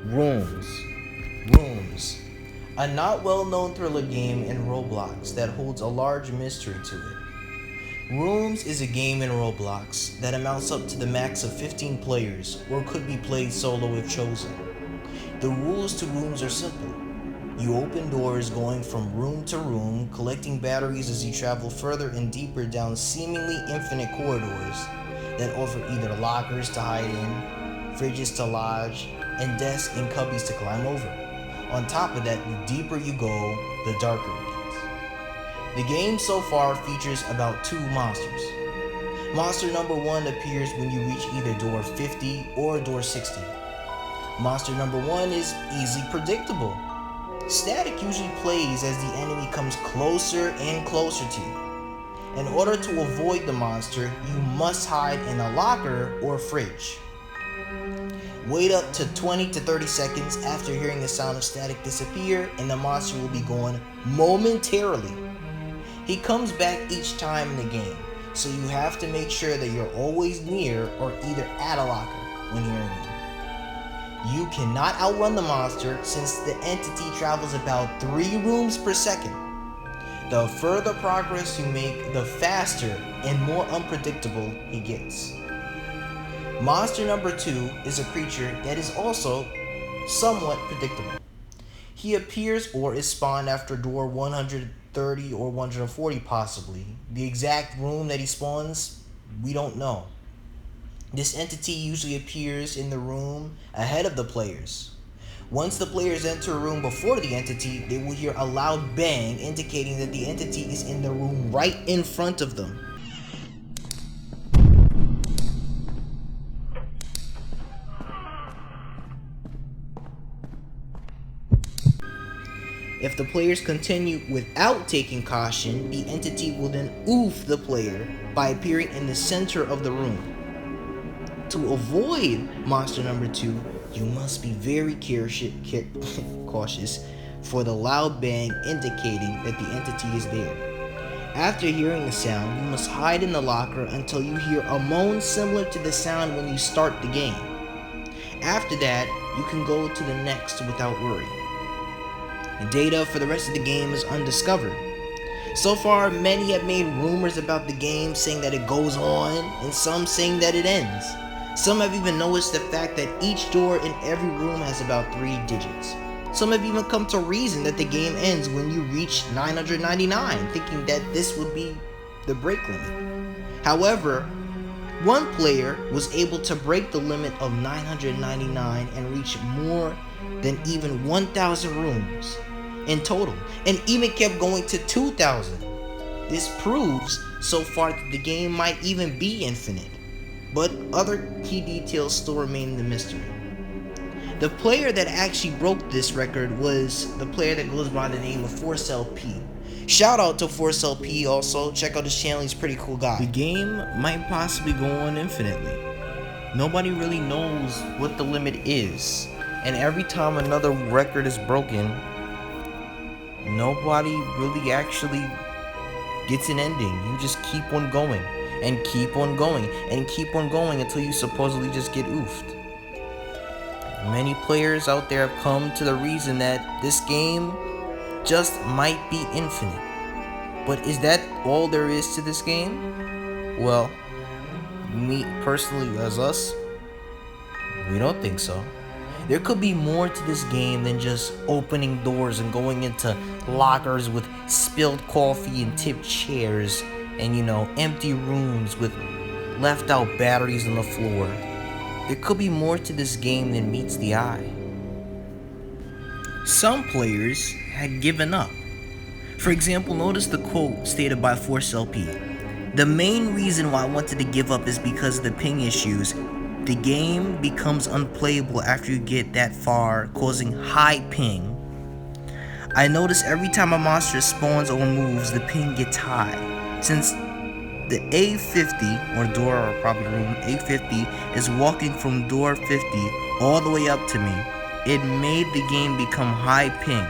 Rooms. Rooms. A not well-known thriller game in Roblox that holds a large mystery to it. Rooms is a game in Roblox that amounts up to the max of 15 players or could be played solo if chosen. The rules to Rooms are simple. You open doors going from room to room, collecting batteries as you travel further and deeper down seemingly infinite corridors that offer either lockers to hide in, fridges to lodge, and desks and cubbies to climb over. On top of that, the deeper you go, the darker it gets. The game so far features about 2 monsters. Monster number 1 appears when you reach either door 50 or door 60. Monster number 1 is easily predictable. Static usually plays as the enemy comes closer and closer to you. In order to avoid the monster, you must hide in a locker or fridge. Wait up to 20 to 30 seconds after hearing the sound of static disappear, and the monster will be gone momentarily. He comes back each time in the game, so you have to make sure that you're always near or either at a locker when hearing him. You cannot outrun the monster since the entity travels about 3 rooms per second. The further progress you make, the faster and more unpredictable he gets. Monster number 2 is a creature that is also somewhat predictable. He appears or is spawned after door 130 or 140 possibly. The exact room that he spawns, we don't know. This entity usually appears in the room ahead of the players. Once the players enter a room before the entity, they will hear a loud bang indicating that the entity is in the room right in front of them. If the players continue without taking caution, the entity will then oof the player by appearing in the center of the room. To avoid monster number 2, you must be very cautious for the loud bang indicating that the entity is there. After hearing the sound, you must hide in the locker until you hear a moan similar to the sound when you start the game. After that, you can go to the next without worry. The data for the rest of the game is undiscovered. So far, many have made rumors about the game saying that it goes on, and some saying that it ends. Some have even noticed the fact that each door in every room has about 3 digits. Some have even come to reason that the game ends when you reach 999, thinking that this would be the break limit. However, one player was able to break the limit of 999 and reach more than even 1,000 rooms in total, and even kept going to 2,000. This proves so far that the game might even be infinite, but other key details still remain the mystery. The player that actually broke this record was the player that goes by the name of ForceLP. Shout out to ForceLP also, check out his channel, he's a pretty cool guy. The game might possibly go on infinitely. Nobody really knows what the limit is, and every time another record is broken, nobody really actually gets an ending. You just keep on going and keep on going and keep on going until you supposedly just get oofed. Many players out there have come to the reason that this game just might be infinite. But is that all there is to this game? Well, me personally, as us, we don't think so. There could be more to this game than just opening doors and going into lockers with spilled coffee and tipped chairs and, empty rooms with left out batteries on the floor. There could be more to this game than meets the eye. Some players had given up. For example, notice the quote stated by ForceLP. The main reason why I wanted to give up is because of the ping issues. The game becomes unplayable after you get that far, causing high ping. I notice every time a monster spawns or moves, the ping gets high. Since the A50, or door, or probably room, A50 is walking from door 50 all the way up to me, it made the game become high ping.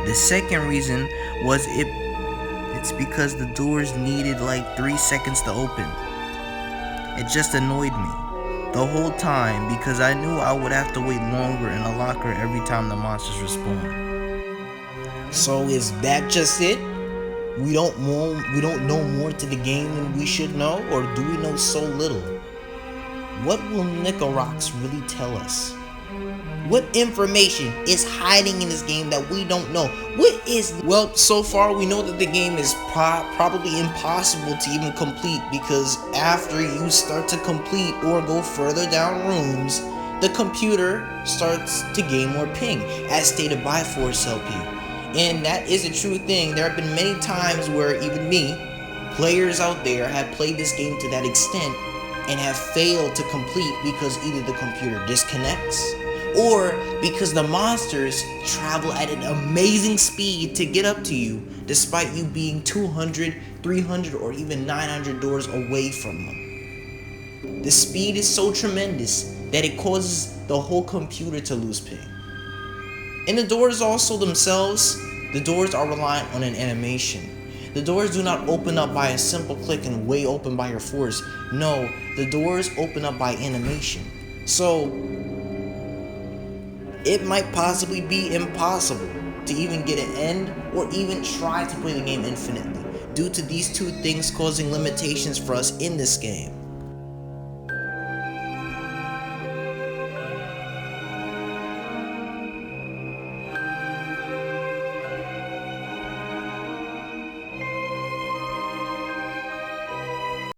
The second reason was it's because the doors needed like 3 seconds to open. It just annoyed me. the whole time because I knew I would have to wait longer in a locker every time the monsters respawn. So is that just it? We don't know more to the game than we should know, or do we know so little? What will Nicorox really tell us? What information is hiding in this game that we don't know? Well, so far we know that the game is probably impossible to even complete, because after you start to complete or go further down rooms, the computer starts to gain more ping, as stated by ForceLP. And that is a true thing. There have been many times where even me, players out there, have played this game to that extent and have failed to complete because either the computer disconnects or because the monsters travel at an amazing speed to get up to you despite you being 200, 300, or even 900 doors away from them. The speed is so tremendous that it causes the whole computer to lose ping. And the doors also themselves, the doors are reliant on an animation. The doors do not open up by a simple click and way open by your force. No, the doors open up by animation. So, it might possibly be impossible to even get an end or even try to play the game infinitely due to these two things causing limitations for us in this game.